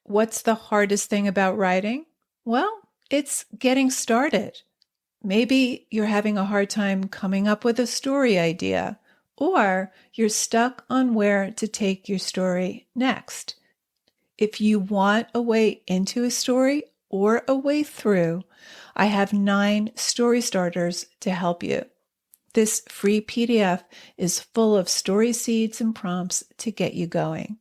What's the hardest thing about writing? Well, it's getting started. Maybe you're having a hard time coming up with a story idea, or you're stuck on where to take your story next. If you want a way into a story or a way through, I have 9 story starters to help you. This free PDF is full of story seeds and prompts to get you going.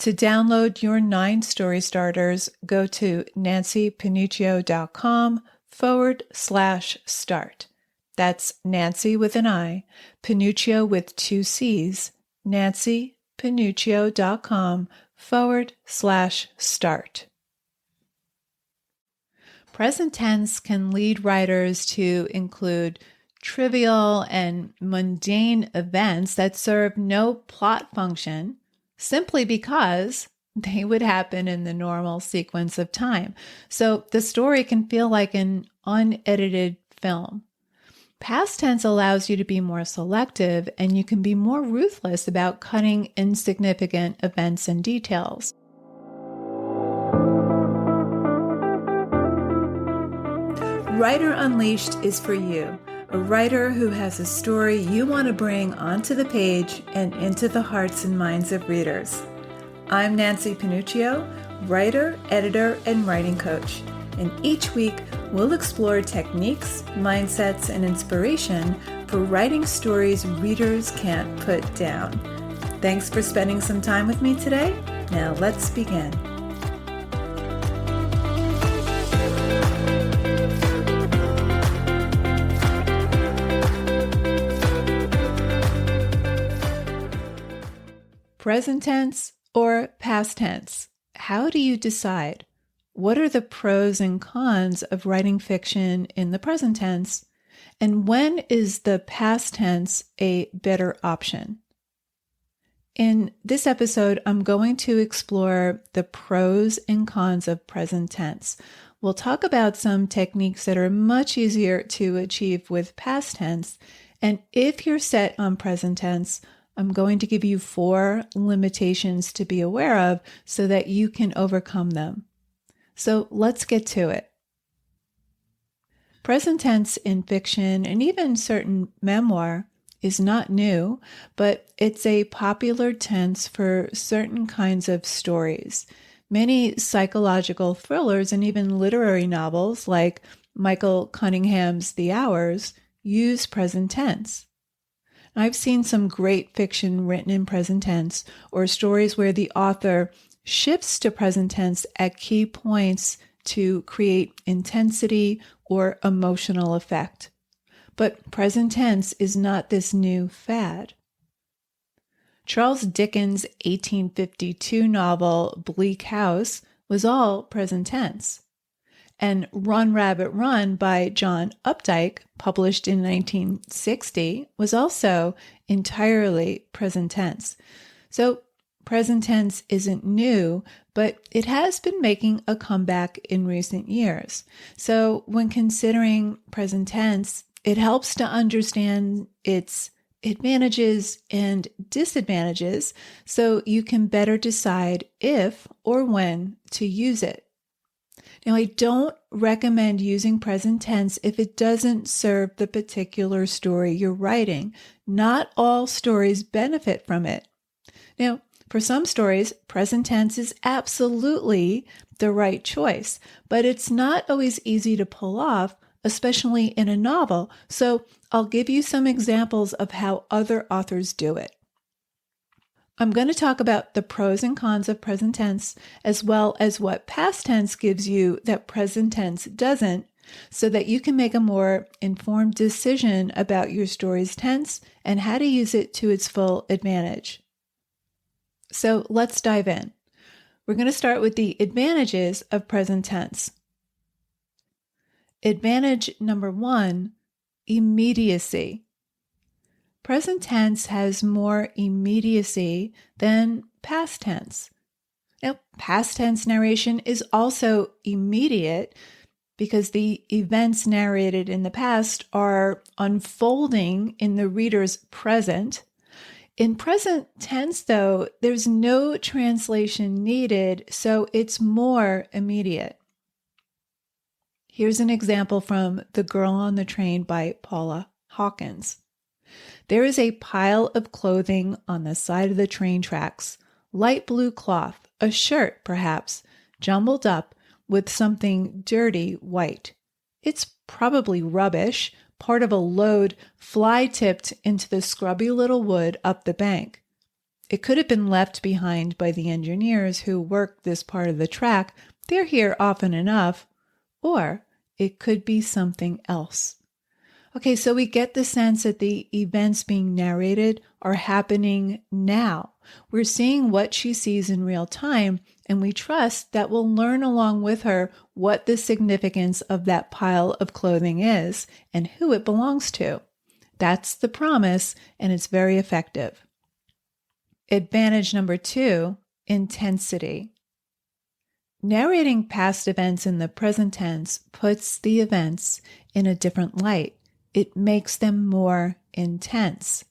To download your 9 story starters, go to nancypanuccio.com/start. That's Nancy with an I, Panuccio with 2 C's, nancypanuccio.com/start. Present tense can lead writers to include trivial and mundane events that serve no plot function simply because they would happen in the normal sequence of time. So the story can feel like an unedited film. Past tense allows you to be more selective, and you can be more ruthless about cutting insignificant events and details. Writer Unleashed is for you, a writer who has a story you want to bring onto the page and into the hearts and minds of readers. I'm Nancy Panuccio, writer, editor, and writing coach. And each week, we'll explore techniques, mindsets, and inspiration for writing stories readers can't put down. Thanks for spending some time with me today. Now let's begin. Present tense or past tense? How do you decide? What are the pros and cons of writing fiction in the present tense? And when is the past tense a better option? In this episode, I'm going to explore the pros and cons of present tense. We'll talk about some techniques that are much easier to achieve with past tense. And if you're set on present tense, I'm going to give you 4 limitations to be aware of so that you can overcome them. So let's get to it. Present tense in fiction and even certain memoir is not new, but it's a popular tense for certain kinds of stories. Many psychological thrillers and even literary novels like Michael Cunningham's The Hours use present tense. I've seen some great fiction written in present tense, or stories where the author shifts to present tense at key points to create intensity or emotional effect. But present tense is not this new fad. Charles Dickens' 1852 novel Bleak House was all present tense. And Run, Rabbit, Run by John Updike, published in 1960, was also entirely present tense. So present tense isn't new, but it has been making a comeback in recent years. So when considering present tense, it helps to understand its advantages and disadvantages so you can better decide if or when to use it. Now, I don't recommend using present tense if it doesn't serve the particular story you're writing. Not all stories benefit from it. Now, for some stories, present tense is absolutely the right choice, but it's not always easy to pull off, especially in a novel. So I'll give you some examples of how other authors do it. I'm going to talk about the pros and cons of present tense, as well as what past tense gives you that present tense doesn't, so that you can make a more informed decision about your story's tense and how to use it to its full advantage. So let's dive in. We're going to start with the advantages of present tense. Advantage number 1, immediacy. Present tense has more immediacy than past tense. Now, past tense narration is also immediate because the events narrated in the past are unfolding in the reader's present. In present tense, though, there's no translation needed, so it's more immediate. Here's an example from The Girl on the Train by Paula Hawkins. There is a pile of clothing on the side of the train tracks, light blue cloth, a shirt perhaps, jumbled up with something dirty white. It's probably rubbish, part of a load fly-tipped into the scrubby little wood up the bank. It could have been left behind by the engineers who work this part of the track. They're here often enough. Or it could be something else. Okay, so we get the sense that the events being narrated are happening now. We're seeing what she sees in real time, and we trust that we'll learn along with her what the significance of that pile of clothing is and who it belongs to. That's the promise, and it's very effective. Advantage number 2, intensity. Narrating past events in the present tense puts the events in a different light. It makes them more intense.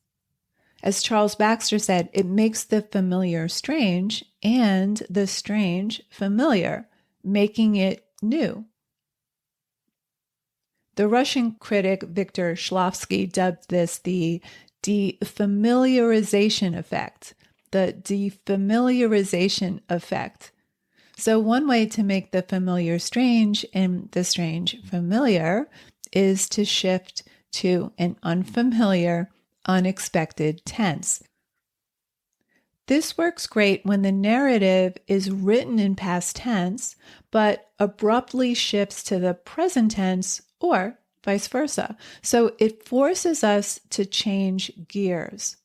As Charles Baxter said, it makes the familiar strange and the strange familiar, making it new. The Russian critic Viktor Shklovsky dubbed this the defamiliarization effect. The defamiliarization effect. So one way to make the familiar strange and the strange familiar is to shift to an unfamiliar, unexpected tense. This works great when the narrative is written in past tense, but abruptly shifts to the present tense or vice versa. So it forces us to change gears.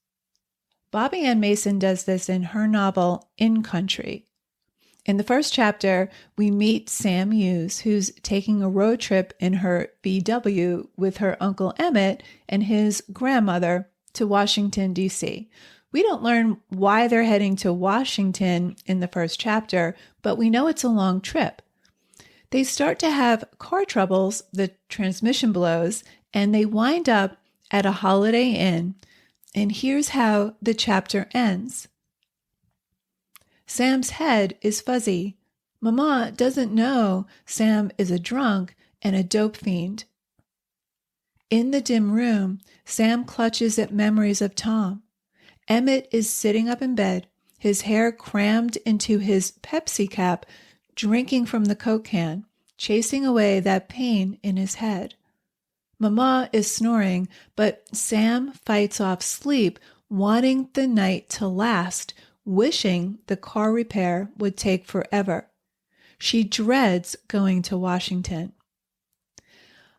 Bobby Ann Mason does this in her novel, In Country. In the first chapter, we meet Sam Hughes, who's taking a road trip in her VW with her Uncle Emmett and his grandmother to Washington, D.C. We don't learn why they're heading to Washington in the first chapter, but we know it's a long trip. They start to have car troubles, the transmission blows, and they wind up at a Holiday Inn. And here's how the chapter ends. Sam's head is fuzzy. Mama doesn't know Sam is a drunk and a dope fiend. In the dim room, Sam clutches at memories of Tom. Emmett is sitting up in bed, his hair crammed into his Pepsi cap, drinking from the Coke can, chasing away that pain in his head. Mama is snoring, but Sam fights off sleep, wanting the night to last, wishing the car repair would take forever. She dreads going to Washington.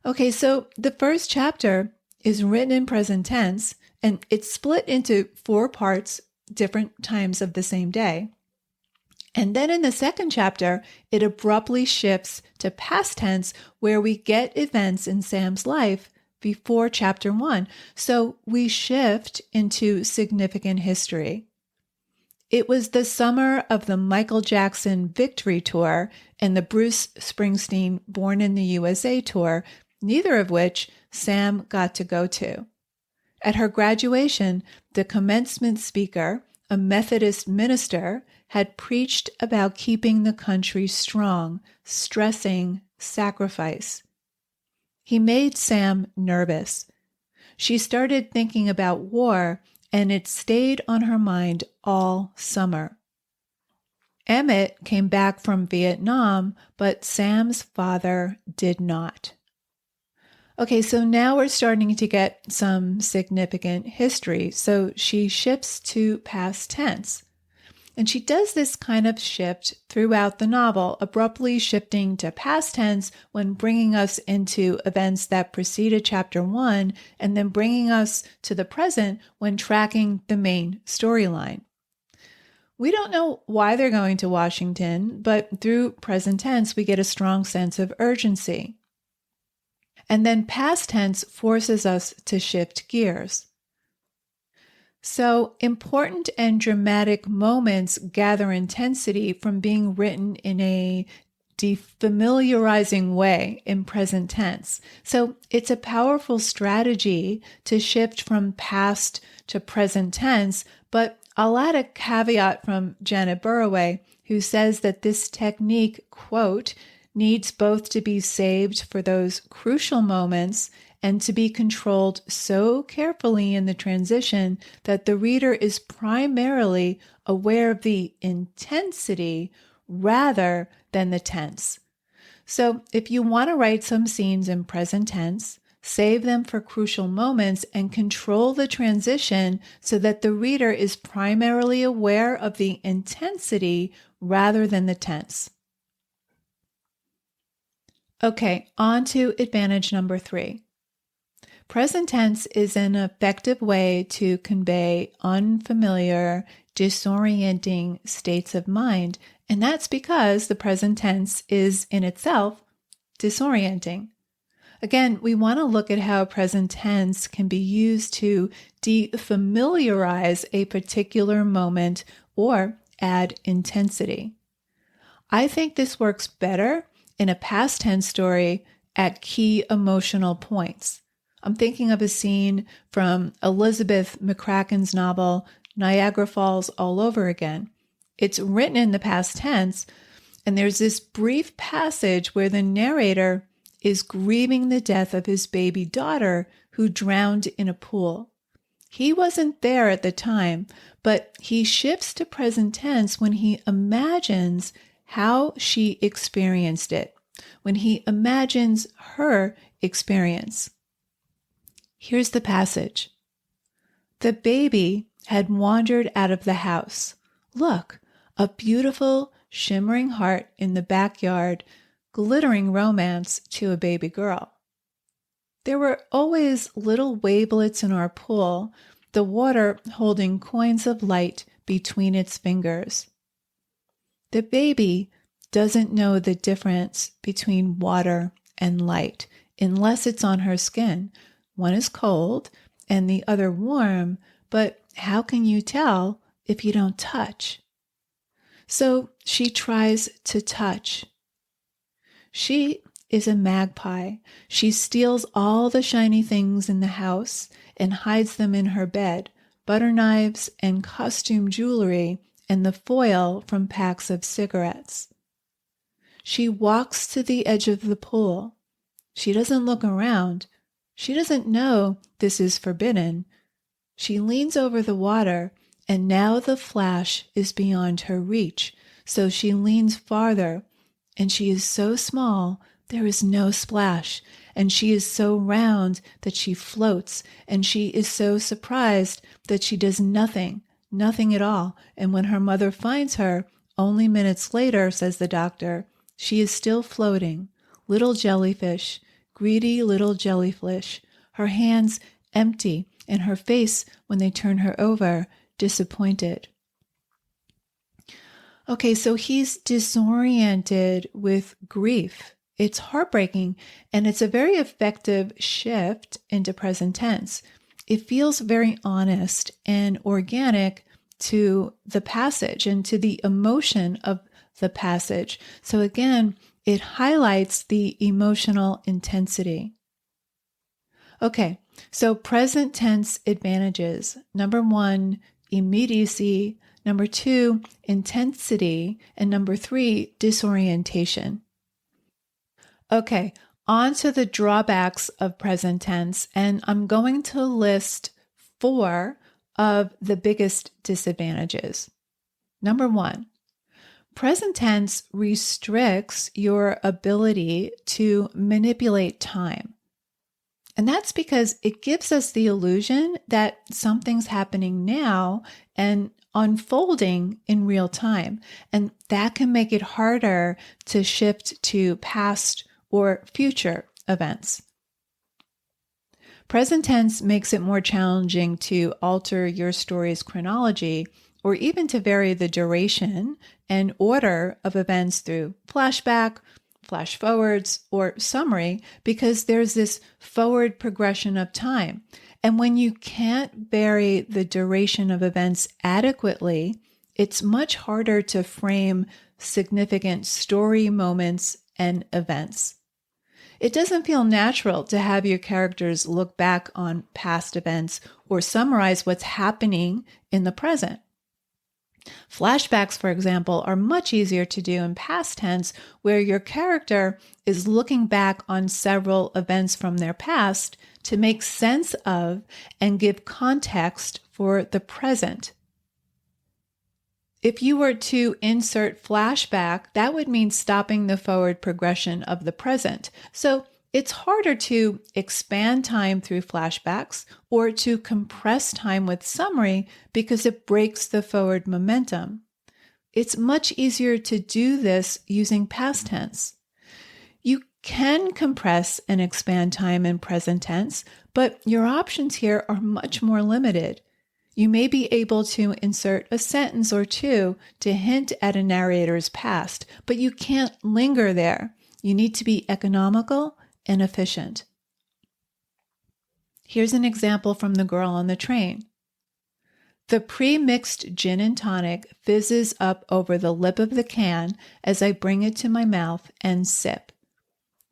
Okay, so the first chapter is written in present tense, and it's split into 4 parts, different times of the same day. And then in the second chapter, it abruptly shifts to past tense, where we get events in Sam's life before chapter 1. So we shift into significant history. It was the summer of the Michael Jackson Victory Tour and the Bruce Springsteen Born in the USA tour, neither of which Sam got to go to. At her graduation, the commencement speaker, a Methodist minister, had preached about keeping the country strong, stressing sacrifice. He made Sam nervous. She started thinking about war, and it stayed on her mind all summer. Emmett came back from Vietnam, but Sam's father did not. Okay, so now we're starting to get some significant history. So she shifts to past tense. And she does this kind of shift throughout the novel, abruptly shifting to past tense when bringing us into events that preceded chapter 1, and then bringing us to the present when tracking the main storyline. We don't know why they're going to Washington, but through present tense, we get a strong sense of urgency. And then past tense forces us to shift gears. So important and dramatic moments gather intensity from being written in a defamiliarizing way in present tense. So it's a powerful strategy to shift from past to present tense, but I'll add a caveat from Janet Burroway, who says that this technique, quote, needs both to be saved for those crucial moments and to be controlled so carefully in the transition that the reader is primarily aware of the intensity rather than the tense. So if you want to write some scenes in present tense, save them for crucial moments and control the transition so that the reader is primarily aware of the intensity rather than the tense. Okay, on to advantage number 3. Present tense is an effective way to convey unfamiliar, disorienting states of mind, and that's because the present tense is in itself disorienting. Again, we want to look at how present tense can be used to defamiliarize a particular moment or add intensity. I think this works better in a past tense story at key emotional points. I'm thinking of a scene from Elizabeth McCracken's novel, Niagara Falls All Over Again. It's written in the past tense, and there's this brief passage where the narrator is grieving the death of his baby daughter who drowned in a pool. He wasn't there at the time, but he shifts to present tense when he imagines how she experienced it, when he imagines her experience. Here's the passage. The baby had wandered out of the house. Look, a beautiful, shimmering heart in the backyard, glittering romance to a baby girl. There were always little wavelets in our pool, the water holding coins of light between its fingers. The baby doesn't know the difference between water and light unless it's on her skin. One is cold and the other warm, but how can you tell if you don't touch? So she tries to touch. She is a magpie. She steals all the shiny things in the house and hides them in her bed, butter knives and costume jewelry and the foil from packs of cigarettes. She walks to the edge of the pool. She doesn't look around. She doesn't know this is forbidden. She leans over the water, and now the flash is beyond her reach, so she leans farther, and she is so small there is no splash, and she is so round that she floats, and she is so surprised that she does nothing at all, and when her mother finds her, only minutes later, says the doctor, she is still floating, little jellyfish, greedy little jellyfish, her hands empty, and her face, when they turn her over, disappointed. Okay, so he's disoriented with grief. It's heartbreaking, and it's a very effective shift into present tense. It feels very honest and organic to the passage and to the emotion of the passage. So again, it highlights the emotional intensity. Okay, so present tense advantages. Number 1, immediacy. Number 2, intensity. And number 3, disorientation. Okay, on to the drawbacks of present tense, and I'm going to list 4 of the biggest disadvantages. Number 1, present tense restricts your ability to manipulate time. And that's because it gives us the illusion that something's happening now and unfolding in real time. And that can make it harder to shift to past or future events. Present tense makes it more challenging to alter your story's chronology or even to vary the duration and order of events through flashback, flash forwards, or summary, because there's this forward progression of time. And when you can't vary the duration of events adequately, it's much harder to frame significant story moments and events. It doesn't feel natural to have your characters look back on past events or summarize what's happening in the present. Flashbacks, for example, are much easier to do in past tense, where your character is looking back on several events from their past to make sense of and give context for the present. If you were to insert flashback, that would mean stopping the forward progression of the present. So it's harder to expand time through flashbacks or to compress time with summary because it breaks the forward momentum. It's much easier to do this using past tense. You can compress and expand time in present tense, but your options here are much more limited. You may be able to insert a sentence or two to hint at a narrator's past, but you can't linger there. You need to be economical and efficient. Here's an example from The Girl on the Train. The pre-mixed gin and tonic fizzes up over the lip of the can as I bring it to my mouth and sip.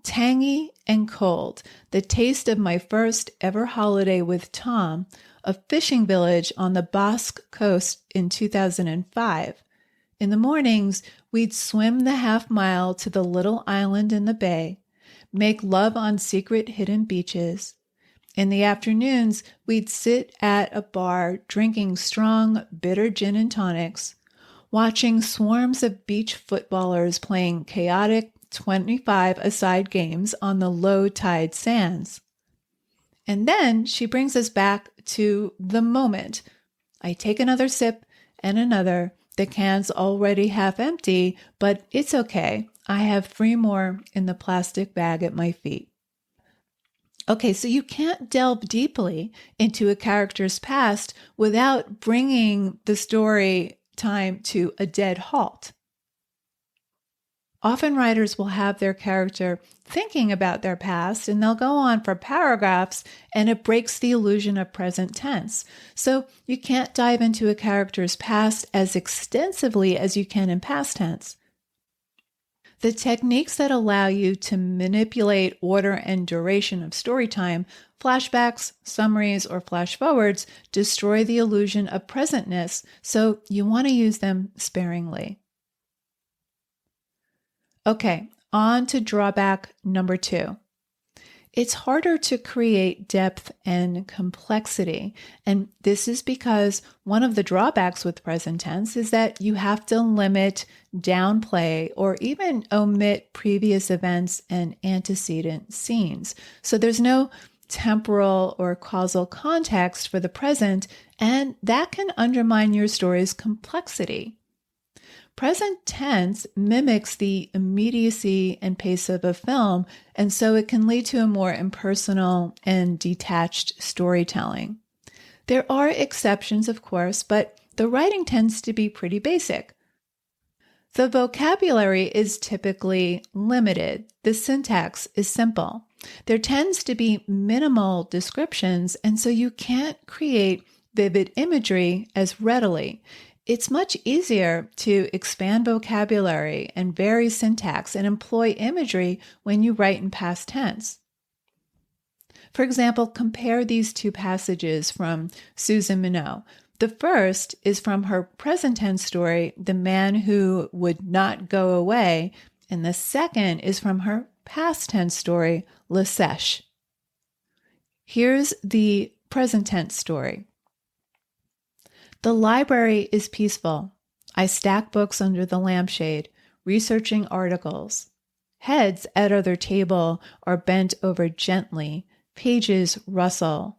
Tangy and cold, the taste of my first ever holiday with Tom, a fishing village on the Basque Coast in 2005. In the mornings, we'd swim the half-mile to the little island in the bay, make love on secret hidden beaches. In the afternoons, we'd sit at a bar drinking strong, bitter gin and tonics, watching swarms of beach footballers playing chaotic 25-a-side games on the low-tide sands. And then she brings us back to the moment. I take another sip and another. The can's already half empty, but it's okay. I have 3 more in the plastic bag at my feet. Okay, so you can't delve deeply into a character's past without bringing the story time to a dead halt. Often writers will have their character thinking about their past and they'll go on for paragraphs and it breaks the illusion of present tense. So you can't dive into a character's past as extensively as you can in past tense. The techniques that allow you to manipulate order and duration of story time, flashbacks, summaries, or flash forwards, destroy the illusion of presentness, so you want to use them sparingly. Okay, on to drawback number 2. It's harder to create depth and complexity, and this is because one of the drawbacks with present tense is that you have to limit, downplay, or even omit previous events and antecedent scenes. So there's no temporal or causal context for the present, and that can undermine your story's complexity. Present tense mimics the immediacy and pace of a film, and so it can lead to a more impersonal and detached storytelling. There are exceptions, of course, but the writing tends to be pretty basic. The vocabulary is typically limited. The syntax is simple. There tends to be minimal descriptions, and so you can't create vivid imagery as readily. It's much easier to expand vocabulary and vary syntax and employ imagery when you write in past tense. For example, compare these 2 passages from Susan Minot. The first is from her present tense story, The Man Who Would Not Go Away, and the second is from her past tense story, La Sèche. Here's the present tense story. The library is peaceful. I stack books under the lampshade, researching articles. Heads at other table are bent over gently. Pages rustle.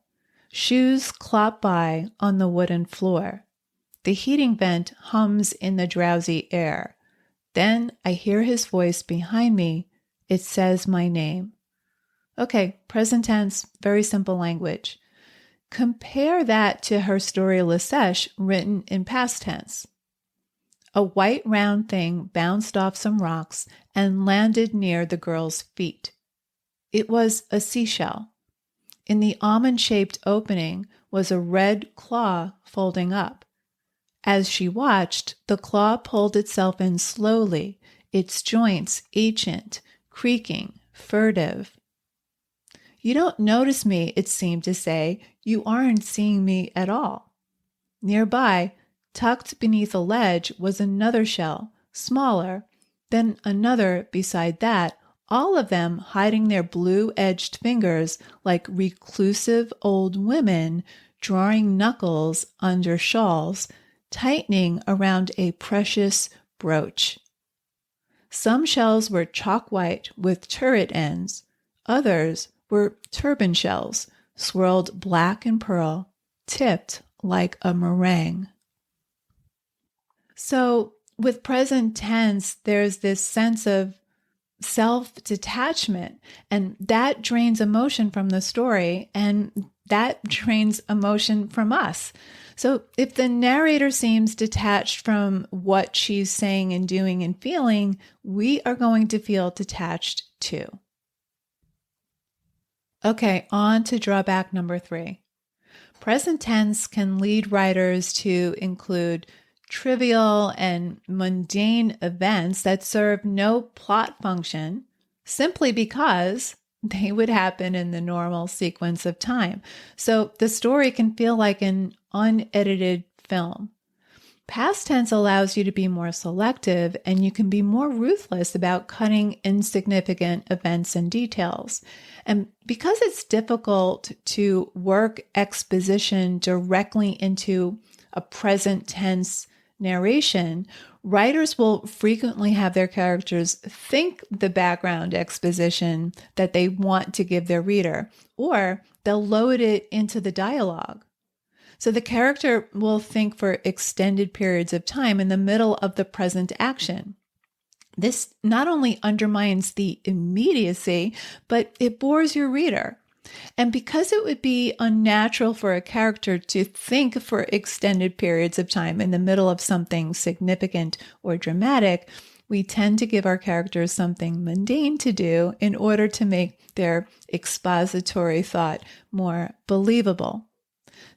Shoes clop by on the wooden floor. The heating vent hums in the drowsy air. Then I hear his voice behind me. It says my name. Okay, present tense, very simple language. Compare that to her story La Sèche, written in past tense. A white round thing bounced off some rocks and landed near the girl's feet. It was a seashell. In the almond-shaped opening was a red claw folding up. As she watched, the claw pulled itself in slowly, its joints ancient, creaking, furtive. You don't notice me, it seemed to say. You aren't seeing me at all. Nearby, tucked beneath a ledge, was another shell, smaller, then another beside that, all of them hiding their blue-edged fingers like reclusive old women drawing knuckles under shawls, tightening around a precious brooch. Some shells were chalk white with turret ends. Others were turban shells, swirled black and pearl, tipped like a meringue. So with present tense, there's this sense of self-detachment, and that drains emotion from the story, and that drains emotion from us. So if the narrator seems detached from what she's saying and doing and feeling, we are going to feel detached too. Okay, on to drawback number 3. Present tense can lead writers to include trivial and mundane events that serve no plot function simply because they would happen in the normal sequence of time. So the story can feel like an unedited film. Past tense allows you to be more selective, and you can be more ruthless about cutting insignificant events and details. And because it's difficult to work exposition directly into a present tense narration, writers will frequently have their characters think the background exposition that they want to give their reader, or they'll load it into the dialogue. So the character will think for extended periods of time in the middle of the present action. This not only undermines the immediacy, but it bores your reader. And because it would be unnatural for a character to think for extended periods of time in the middle of something significant or dramatic, we tend to give our characters something mundane to do in order to make their expository thought more believable.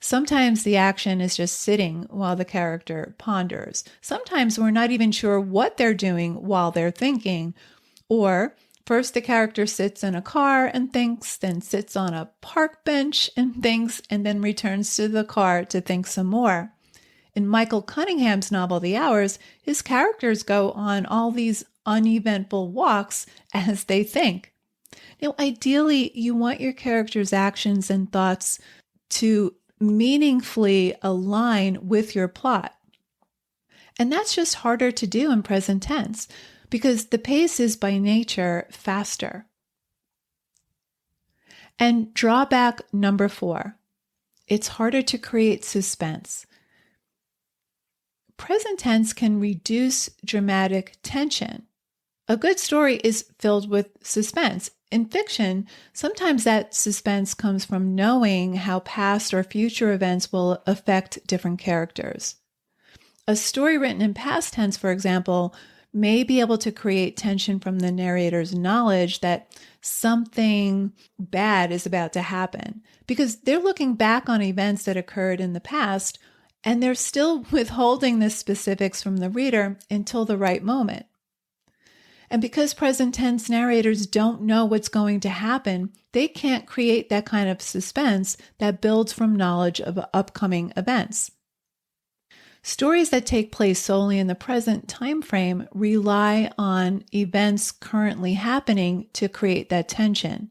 Sometimes the action is just sitting while the character ponders. Sometimes we're not even sure what they're doing while they're thinking. Or first the character sits in a car and thinks, then sits on a park bench and thinks, and then returns to the car to think some more. In Michael Cunningham's novel, The Hours, his characters go on all these uneventful walks as they think. Now, ideally, you want your characters' actions and thoughts to meaningfully align with your plot. And that's just harder to do in present tense because the pace is by nature faster. And drawback number 4, it's harder to create suspense. Present tense can reduce dramatic tension. A good story is filled with suspense. In fiction, sometimes that suspense comes from knowing how past or future events will affect different characters. A story written in past tense, for example, may be able to create tension from the narrator's knowledge that something bad is about to happen, because they're looking back on events that occurred in the past, and they're still withholding the specifics from the reader until the right moment. And because present tense narrators don't know what's going to happen, they can't create that kind of suspense that builds from knowledge of upcoming events. Stories that take place solely in the present time frame rely on events currently happening to create that tension.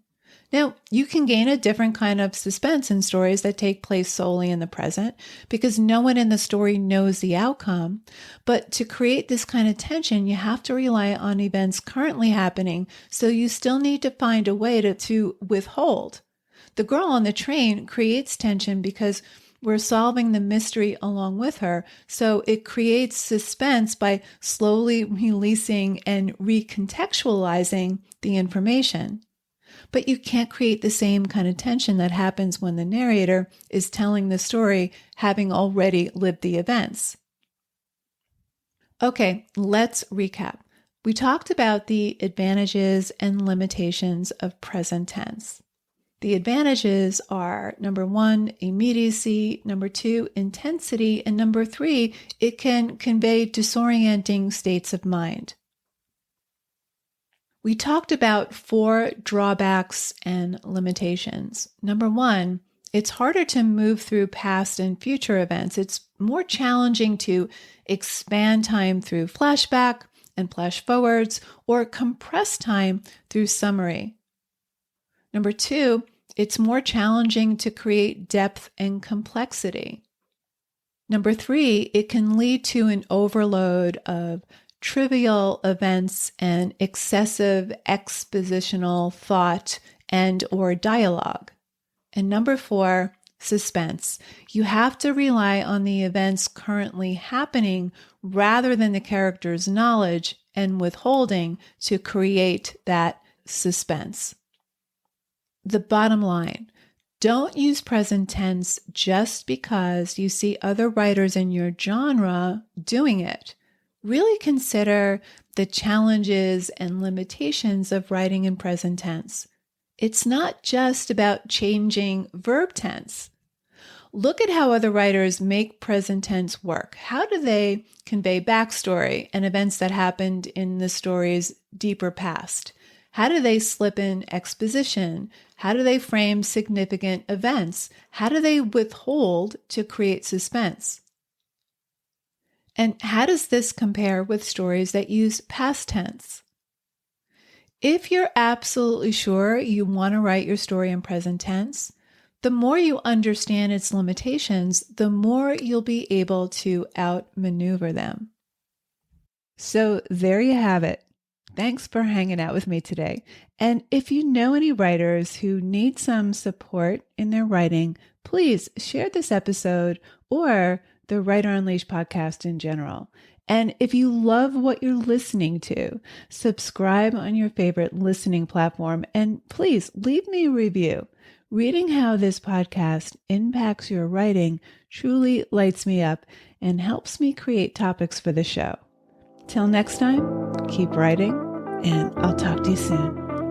Now, you can gain a different kind of suspense in stories that take place solely in the present because no one in the story knows the outcome. But to create this kind of tension, you have to rely on events currently happening, so you still need to find a way to withhold. The girl on the train creates tension because we're solving the mystery along with her, so it creates suspense by slowly releasing and recontextualizing the information. But you can't create the same kind of tension that happens when the narrator is telling the story having already lived the events. Okay, let's recap. We talked about the advantages and limitations of present tense. The advantages are number one, immediacy, number two, intensity, and number three, it can convey disorienting states of mind. We talked about 4 drawbacks and limitations. Number one, it's harder to move through past and future events. It's more challenging to expand time through flashback and flash forwards or compress time through summary. Number two, it's more challenging to create depth and complexity. Number three, it can lead to an overload of trivial events and excessive expositional thought and or dialogue. And number four, suspense. You have to rely on the events currently happening rather than the character's knowledge and withholding to create that suspense. The bottom line, don't use present tense just because you see other writers in your genre doing it. Really consider the challenges and limitations of writing in present tense. It's not just about changing verb tense. Look at how other writers make present tense work. How do they convey backstory and events that happened in the story's deeper past? How do they slip in exposition? How do they frame significant events? How do they withhold to create suspense? And how does this compare with stories that use past tense? If you're absolutely sure you want to write your story in present tense, the more you understand its limitations, the more you'll be able to outmaneuver them. So there you have it. Thanks for hanging out with me today. And if you know any writers who need some support in their writing, please share this episode or the Writer Unleashed podcast in general. And if you love what you're listening to, subscribe on your favorite listening platform and please leave me a review. Reading how this podcast impacts your writing truly lights me up and helps me create topics for the show. Till next time, keep writing, and I'll talk to you soon.